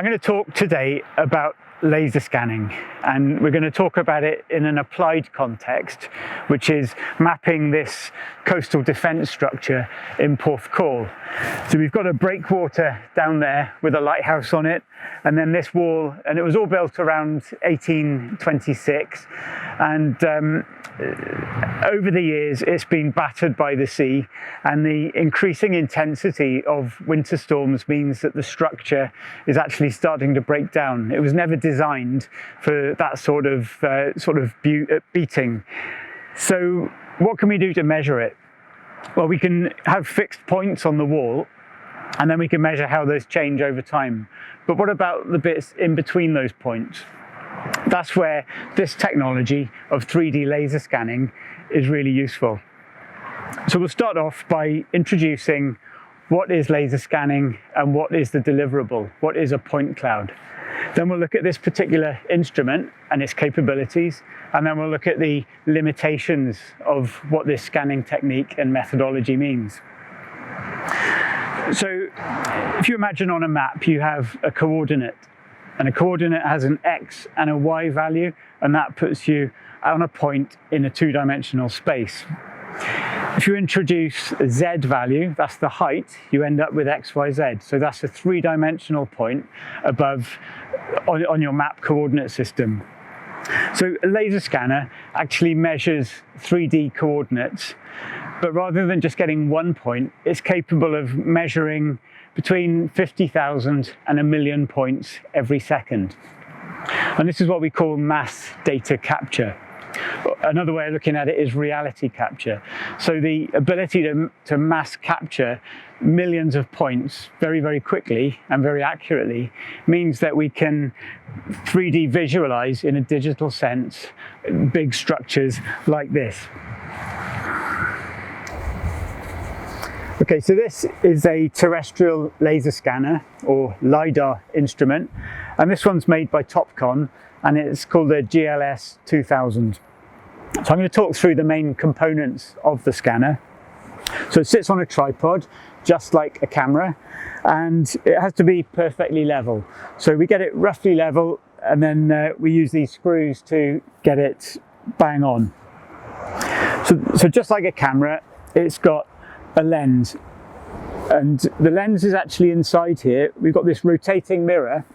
I'm going to talk today about laser scanning, and we're going to talk about it in an applied context, which is mapping this coastal defence structure in Porthcawl. So we've got a breakwater down there with a lighthouse on it, and then this wall, and it was all built around 1826, and over the years it's been battered by the sea, and the increasing intensity of winter storms means that the structure is actually starting to break down. It was never designed for that sort of beating. So what can we do to measure it? Well, we can have fixed points on the wall, and then we can measure how those change over time. But what about the bits in between those points? That's where this technology of 3D laser scanning is really useful. So we'll start off by introducing what is laser scanning and what is the deliverable, what is a point cloud. Then we'll look at this particular instrument and its capabilities, and then we'll look at the limitations of what this scanning technique and methodology means. So if you imagine on a map you have a coordinate, and a coordinate has an X and a Y value, and that puts you on a point in a two-dimensional space. If you introduce a Z value, that's the height, you end up with X, Y, Z. So that's a three-dimensional point above on your map coordinate system. So a laser scanner actually measures 3D coordinates, but rather than just getting one point, it's capable of measuring between 50,000 and 1 million points every second. And this is what we call mass data capture. Another way of looking at it is reality capture. So the ability to mass capture millions of points very, very quickly and very accurately means that we can 3D visualize in a digital sense big structures like this. Okay, so this is a terrestrial laser scanner or LiDAR instrument, and this one's made by Topcon, and it's called a GLS 2000. So I'm going to talk through the main components of the scanner. So it sits on a tripod, just like a camera, and it has to be perfectly level. So we get it roughly level, and then we use these screws to get it bang on. So just like a camera, it's got a lens, and the lens is actually inside here. We've got this rotating mirror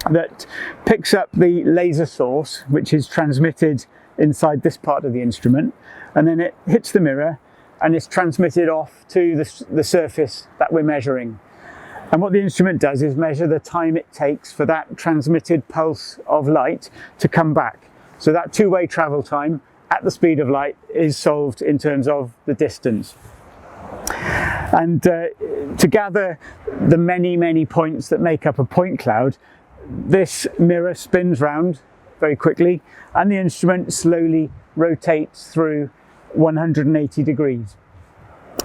that picks up the laser source, which is transmitted inside this part of the instrument, and then it hits the mirror and it's transmitted off to the surface that we're measuring. And what the instrument does is measure the time it takes for that transmitted pulse of light to come back. So that two-way travel time at the speed of light is solved in terms of the distance. And to gather the many, many points that make up a point cloud, this mirror spins round very quickly, and the instrument slowly rotates through 180 degrees.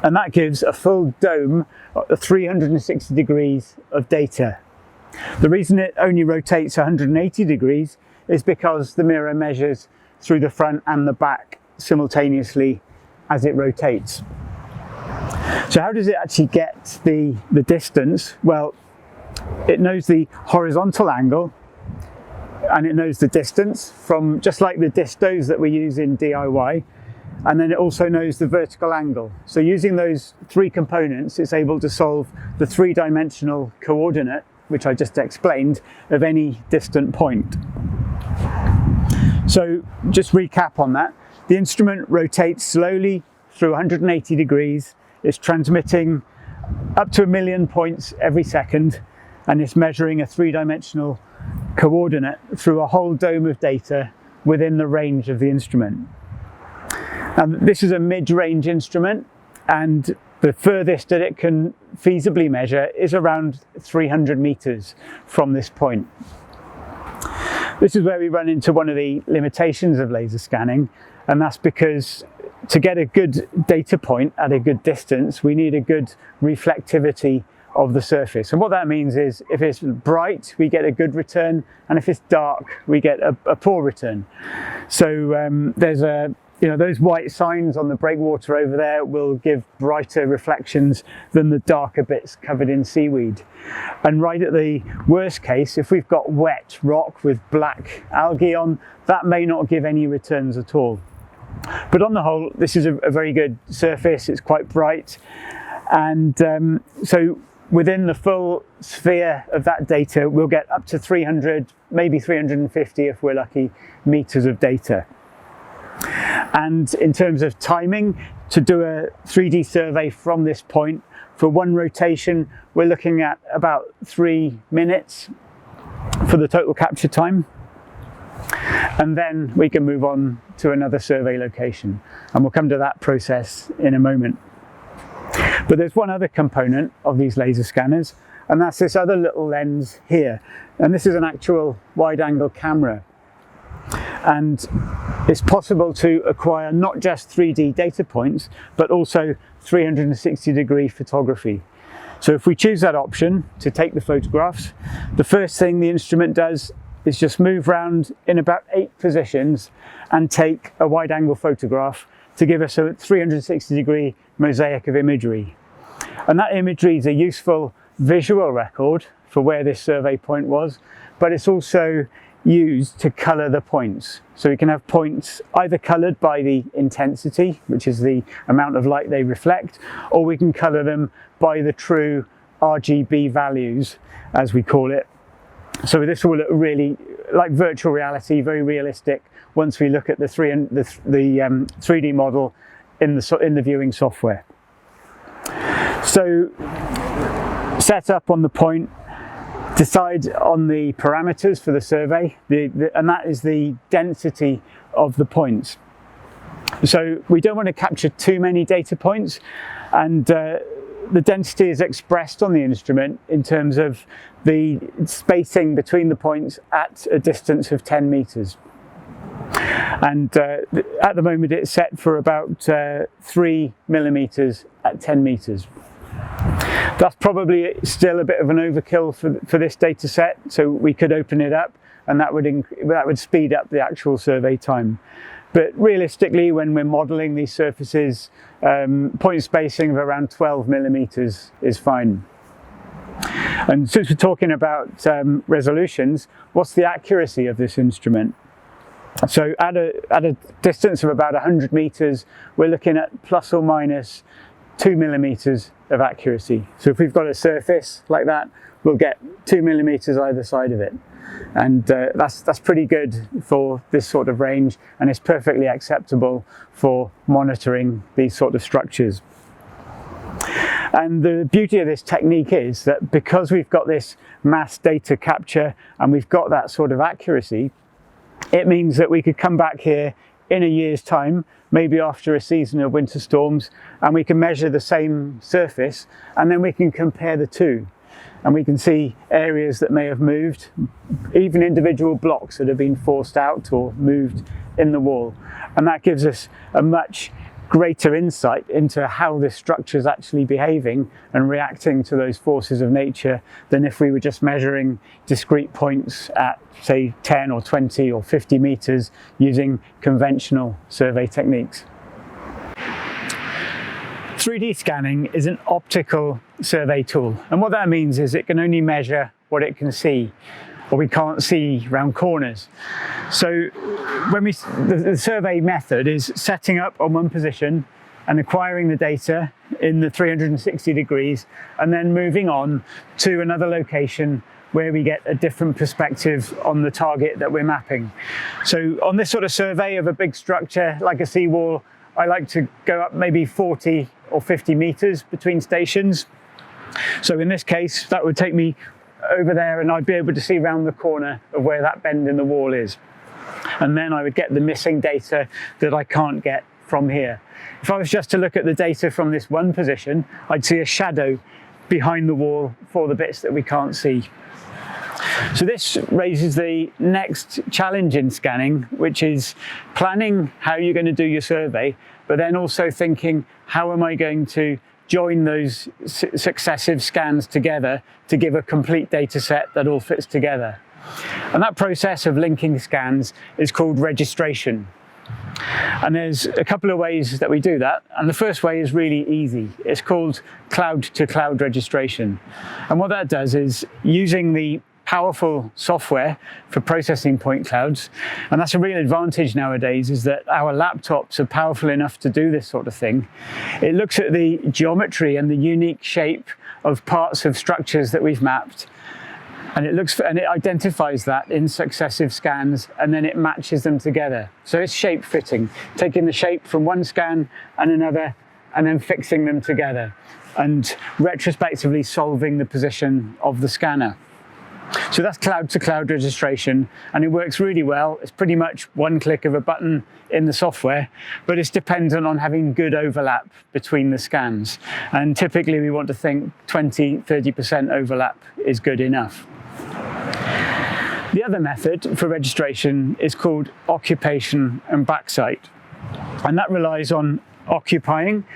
And that gives a full dome of 360 degrees of data. The reason it only rotates 180 degrees is because the mirror measures through the front and the back simultaneously as it rotates. So how does it actually get the distance? Well, it knows the horizontal angle, and it knows the distance from, just like the distos that we use in DIY, and then it also knows the vertical angle. So using those three components, it's able to solve the three-dimensional coordinate, which I just explained, of any distant point. So just recap on that. The instrument rotates slowly through 180 degrees. It's transmitting up to 1 million points every second, and it's measuring a three-dimensional coordinate through a whole dome of data within the range of the instrument. Now, this is a mid-range instrument, and the furthest that it can feasibly measure is around 300 meters from this point. This is where we run into one of the limitations of laser scanning, and that's because to get a good data point at a good distance, we need a good reflectivity of the surface. And what that means is if it's bright, we get a good return, and if it's dark, we get a poor return. So there's a those white signs on the breakwater over there will give brighter reflections than the darker bits covered in seaweed. And right at the worst case, if we've got wet rock with black algae on, that may not give any returns at all. But on the whole, this is a very good surface. It's quite bright. And so within the full sphere of that data, we'll get up to 300, maybe 350 if we're lucky, meters of data. And in terms of timing, to do a 3D survey from this point, for one rotation, we're looking at about 3 minutes for the total capture time. And then we can move on to another survey location. And we'll come to that process in a moment. But there's one other component of these laser scanners, and that's this other little lens here. And this is an actual wide-angle camera. And it's possible to acquire not just 3D data points, but also 360-degree photography. So if we choose that option to take the photographs, the first thing the instrument does is just move around in about 8 positions and take a wide-angle photograph to give us a 360-degree mosaic of imagery. And that imagery is a useful visual record for where this survey point was, but it's also used to colour the points. So we can have points either coloured by the intensity, which is the amount of light they reflect, or we can colour them by the true RGB values, as we call it. So this will look really like virtual reality, very realistic once we look at the 3D model in the viewing software. So set up on the point, decide on the parameters for the survey, and that is the density of the points. So we don't want to capture too many data points, and the density is expressed on the instrument in terms of the spacing between the points at a distance of 10 meters. And at the moment it's set for about 3 millimeters at 10 meters. That's probably still a bit of an overkill for this data set, so we could open it up and that would speed up the actual survey time. But realistically, when we're modelling these surfaces, point spacing of around 12 millimeters is fine. And since we're talking about resolutions, what's the accuracy of this instrument? So at a distance of about 100 meters, we're looking at plus or minus 2 millimeters of accuracy. So if we've got a surface like that, we'll get 2 millimeters either side of it. And that's pretty good for this sort of range, and it's perfectly acceptable for monitoring these sort of structures. And the beauty of this technique is that because we've got this mass data capture and we've got that sort of accuracy, it means that we could come back here in a year's time, maybe after a season of winter storms, and we can measure the same surface, and then we can compare the two. And we can see areas that may have moved, even individual blocks that have been forced out or moved in the wall. And that gives us a much greater insight into how this structure is actually behaving and reacting to those forces of nature than if we were just measuring discrete points at, say, 10 or 20 or 50 meters using conventional survey techniques. 3D scanning is an optical survey tool, and what that means is it can only measure what it can see, or we can't see round corners. So when the survey method is setting up on one position and acquiring the data in the 360 degrees and then moving on to another location where we get a different perspective on the target that we're mapping. So on this sort of survey of a big structure like a seawall, I like to go up maybe 40 or 50 meters between stations. So in this case, that would take me over there and I'd be able to see around the corner of where that bend in the wall is. And then I would get the missing data that I can't get from here. If I was just to look at the data from this one position, I'd see a shadow behind the wall for the bits that we can't see. So this raises the next challenge in scanning, which is planning how you're going to do your survey, but then also thinking, how am I going to join those successive scans together to give a complete data set that all fits together. And that process of linking scans is called registration. And there's a couple of ways that we do that. And the first way is really easy. It's called cloud-to-cloud registration. And what that does is using the powerful software for processing point clouds, and that's a real advantage nowadays, is that our laptops are powerful enough to do this sort of thing. It looks at the geometry and the unique shape of parts of structures that we've mapped, and it identifies that in successive scans, and then it matches them together. So it's shape fitting, taking the shape from one scan and another, and then fixing them together, and retrospectively solving the position of the scanner. So that's cloud-to-cloud registration, and it works really well. It's pretty much one click of a button in the software, but it's dependent on having good overlap between the scans. And typically we want to think 20–30% overlap is good enough. The other method for registration is called occupation and backsite, and that relies on occupying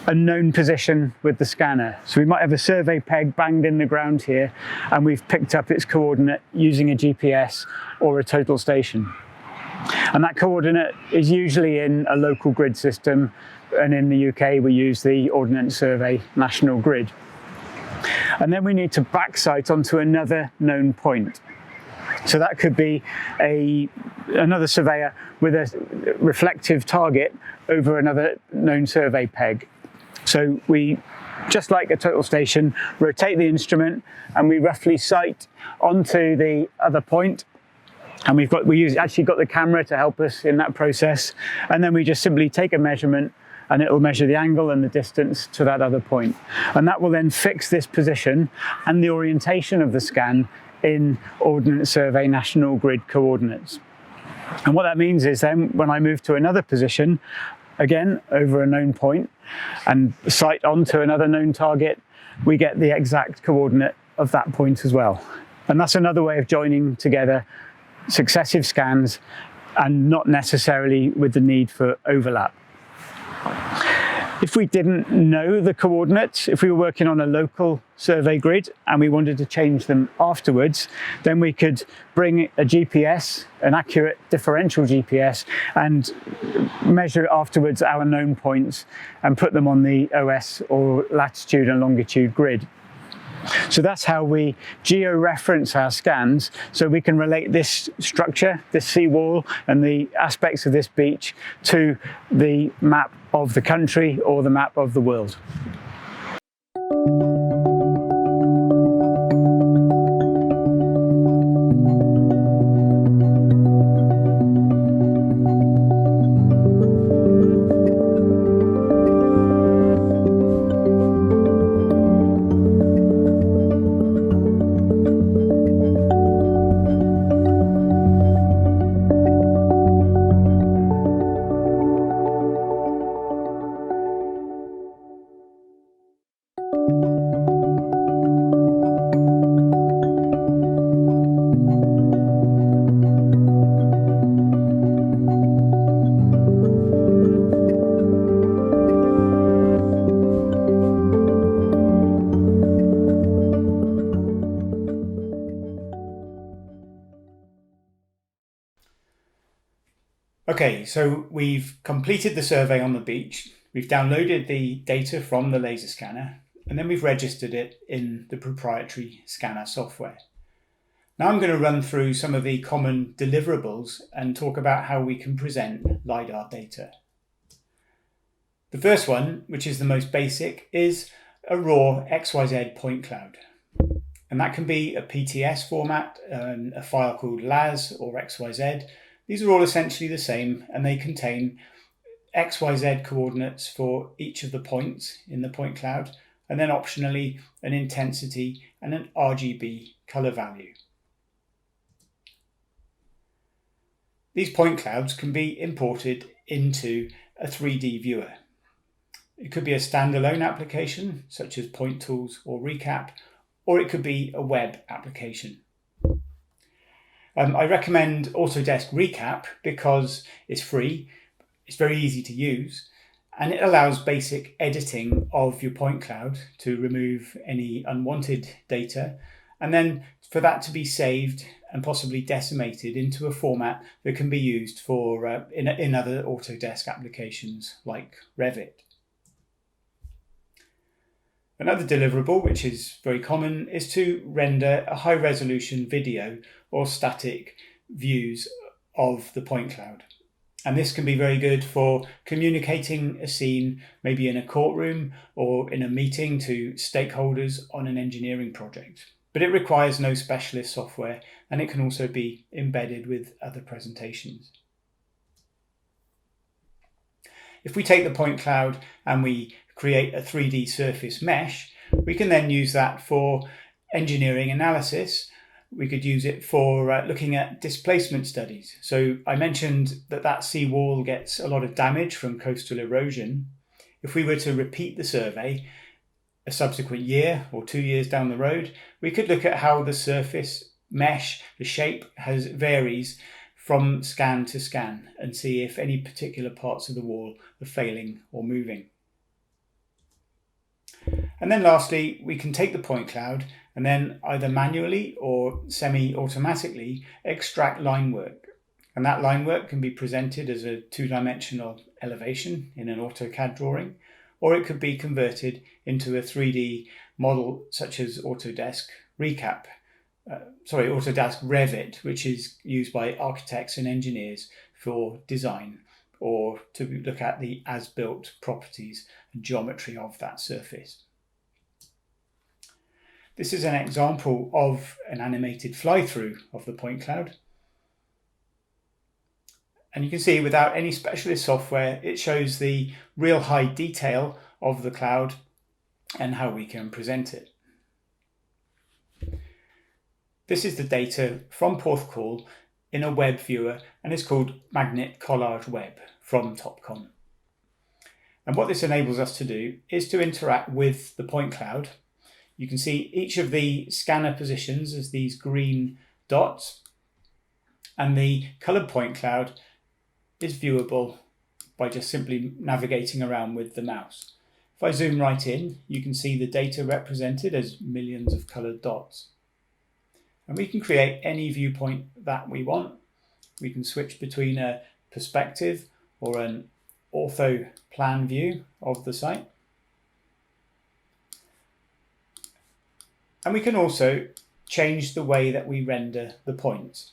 a known position with the scanner. So we might have a survey peg banged in the ground here, and we've picked up its coordinate using a GPS or a total station. And that coordinate is usually in a local grid system, and in the UK we use the Ordnance Survey National Grid. And then we need to backsite onto another known point. So that could be another surveyor with a reflective target over another known survey peg. So we, just like a total station, rotate the instrument and we roughly sight onto the other point. And actually got the camera to help us in that process. And then we just simply take a measurement, and it will measure the angle and the distance to that other point. And that will then fix this position and the orientation of the scan in Ordnance Survey National Grid coordinates. And what that means is then when I move to another position, again over a known point, and sight onto another known target, we get the exact coordinate of that point as well. And that's another way of joining together successive scans, and not necessarily with the need for overlap. If we didn't know the coordinates, if we were working on a local survey grid and we wanted to change them afterwards, then we could bring a GPS, an accurate differential GPS, and measure afterwards our known points and put them on the OS or latitude and longitude grid. So that's how we geo-reference our scans, so we can relate this structure, this seawall, and the aspects of this beach to the map of the country or the map of the world. Okay, so we've completed the survey on the beach, we've downloaded the data from the laser scanner, and then we've registered it in the proprietary scanner software. Now I'm going to run through some of the common deliverables and talk about how we can present LiDAR data. The first one, which is the most basic, is a raw XYZ point cloud. And that can be a PTS format, a file called LAS or XYZ. These are all essentially the same, and they contain XYZ coordinates for each of the points in the point cloud, and then optionally an intensity and an RGB color value. These point clouds can be imported into a 3D viewer. It could be a standalone application, such as Point Tools or Recap, or it could be a web application. I recommend Autodesk Recap because it's free, it's very easy to use, and it allows basic editing of your point cloud to remove any unwanted data, and then for that to be saved and possibly decimated into a format that can be used for in other Autodesk applications like Revit. Another deliverable, which is very common, is to render a high-resolution video or static views of the point cloud. And this can be very good for communicating a scene, maybe in a courtroom or in a meeting to stakeholders on an engineering project. But it requires no specialist software, and it can also be embedded with other presentations. If we take the point cloud and we create a 3D surface mesh, we can then use that for engineering analysis. We could use it for looking at displacement studies. So I mentioned that seawall gets a lot of damage from coastal erosion. If we were to repeat the survey a subsequent year or 2 years down the road, we could look at how the surface mesh, the shape, varies from scan to scan and see if any particular parts of the wall are failing or moving. And then lastly, we can take the point cloud and then either manually or semi-automatically extract line work. And that line work can be presented as a two-dimensional elevation in an AutoCAD drawing, or it could be converted into a 3D model such as Autodesk Revit, which is used by architects and engineers for design or to look at the as-built properties and geometry of that surface. This is an example of an animated fly-through of the point cloud. And you can see without any specialist software, it shows the real high detail of the cloud and how we can present it. This is the data from Porthcawl in a web viewer and is called Magnet Collage Web from TopCon. And what this enables us to do is to interact with the point cloud. You can see each of the scanner positions as these green dots, and the coloured point cloud is viewable by just simply navigating around with the mouse. If I zoom right in, you can see the data represented as millions of coloured dots. And we can create any viewpoint that we want. We can switch between a perspective or an ortho plan view of the site. And we can also change the way that we render the points.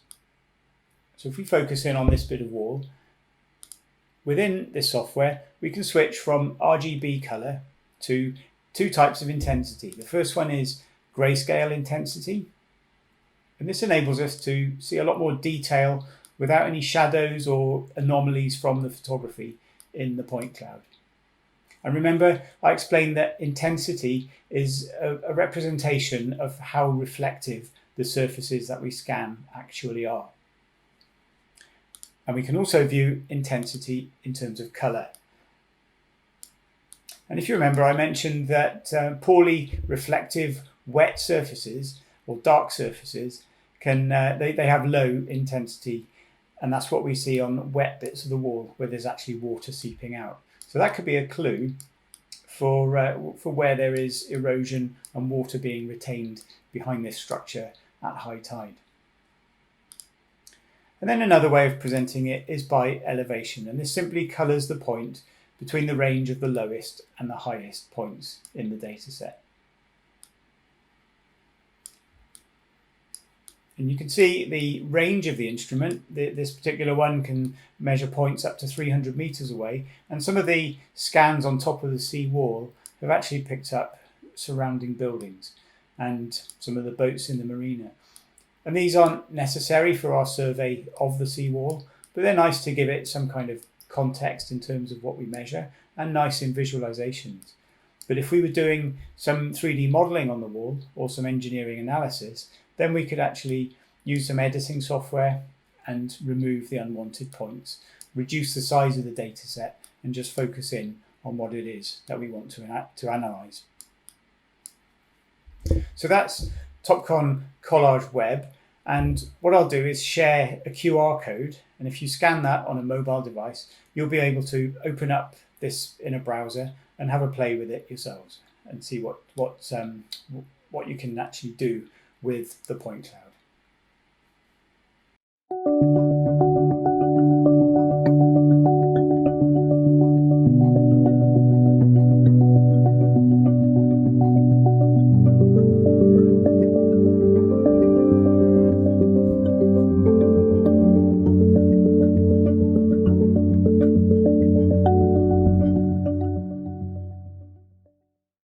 So if we focus in on this bit of wall, within this software, we can switch from RGB color to two types of intensity. The first one is grayscale intensity. And this enables us to see a lot more detail without any shadows or anomalies from the photography in the point cloud. And remember, I explained that intensity is a representation of how reflective the surfaces that we scan actually are. And we can also view intensity in terms of color. And if you remember, I mentioned that poorly reflective wet surfaces or dark surfaces they have low intensity, and that's what we see on wet bits of the wall where there's actually water seeping out. So that could be a clue for where there is erosion and water being retained behind this structure at high tide. And then another way of presenting it is by elevation, and this simply colours the point between the range of the lowest and the highest points in the data set. And you can see the range of the instrument. This particular one can measure points up to 300 meters away, and some of the scans on top of the sea wall have actually picked up surrounding buildings and some of the boats in the marina. And these aren't necessary for our survey of the seawall, but they're nice to give it some kind of context in terms of what we measure and nice in visualizations. But if we were doing some 3D modeling on the wall or some engineering analysis, then we could actually use some editing software and remove the unwanted points, reduce the size of the data set, and just focus in on what it is that we want to analyze. So that's TopCon Collage Web, and what I'll do is share a QR code, and if you scan that on a mobile device, you'll be able to open up this in a browser and have a play with it yourselves and see what you can actually do with the point cloud.